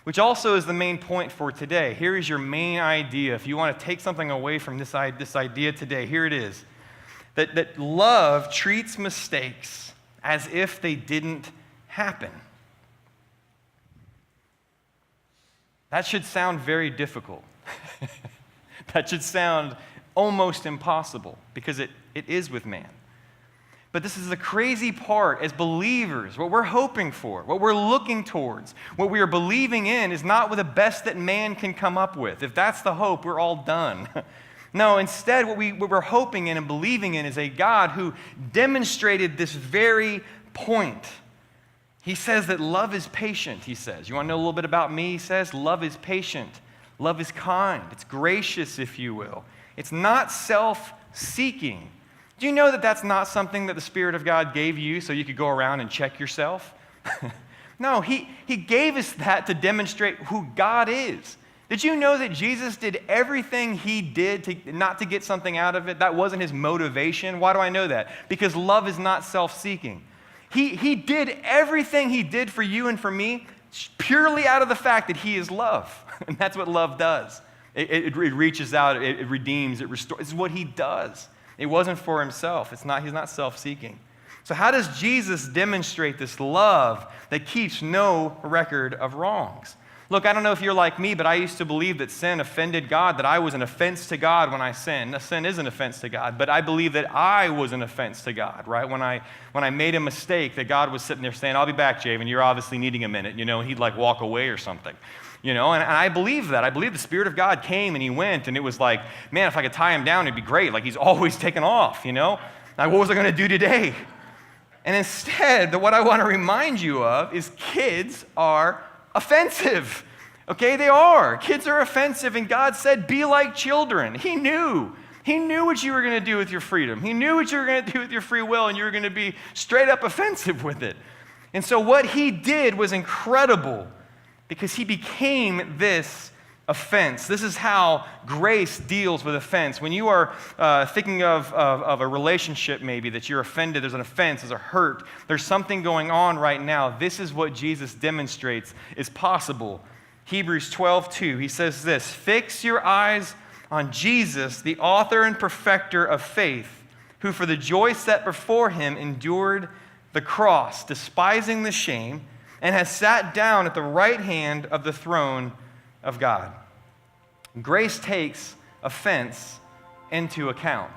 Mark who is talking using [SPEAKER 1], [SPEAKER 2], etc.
[SPEAKER 1] Which also is the main point for today. Here is your main idea. If you want to take something away from this idea today, here it is. That love treats mistakes as if they didn't happen. That should sound very difficult. That should sound almost impossible, because it is with man. But this is the crazy part. As believers, what we're hoping for, what we're looking towards, what we are believing in is not the best that man can come up with. If that's the hope, we're all done. No, instead, what we're hoping in and believing in is a God who demonstrated this very point. He says that love is patient, he says. You want to know a little bit about me? He says, love is patient. Love is kind. It's gracious, if you will. It's not self-seeking. Do you know that that's not something that the Spirit of God gave you so you could go around and check yourself? No, he gave us that to demonstrate who God is. Did you know that Jesus did everything he did not to get something out of it? That wasn't his motivation. Why do I know that? Because love is not self-seeking. He did everything he did for you and for me purely out of the fact that he is love. And that's what love does. It reaches out, it redeems, it restores. It's what he does. It wasn't for himself. He's not self-seeking. So how does Jesus demonstrate this love that keeps no record of wrongs? Look, I don't know if you're like me, but I used to believe that sin offended God, that I was an offense to God when I sinned. Now, sin is an offense to God, but I believe that I was an offense to God, right? When I made a mistake, that God was sitting there saying, I'll be back, Javen, you're obviously needing a minute, and he'd like walk away or something. And I believe that. I believe the Spirit of God came and he went, and it was like, man, if I could tie him down, it'd be great. Like, he's always taking off, Like, what was I going to do today? And instead, what I want to remind you of is kids are offensive. Okay, they are. Kids are offensive, and God said, be like children. He knew. He knew what you were going to do with your freedom. He knew what you were going to do with your free will, and you were going to be straight up offensive with it. And so what he did was incredible, because he became this offense. This is how grace deals with offense. When you are thinking of a relationship maybe that you're offended, there's an offense, there's a hurt, there's something going on right now. This is what Jesus demonstrates is possible. Hebrews 12:2, he says this, fix your eyes on Jesus, the author and perfecter of faith, who for the joy set before him endured the cross, despising the shame, and has sat down at the right hand of the throne of God. Grace takes offense into account.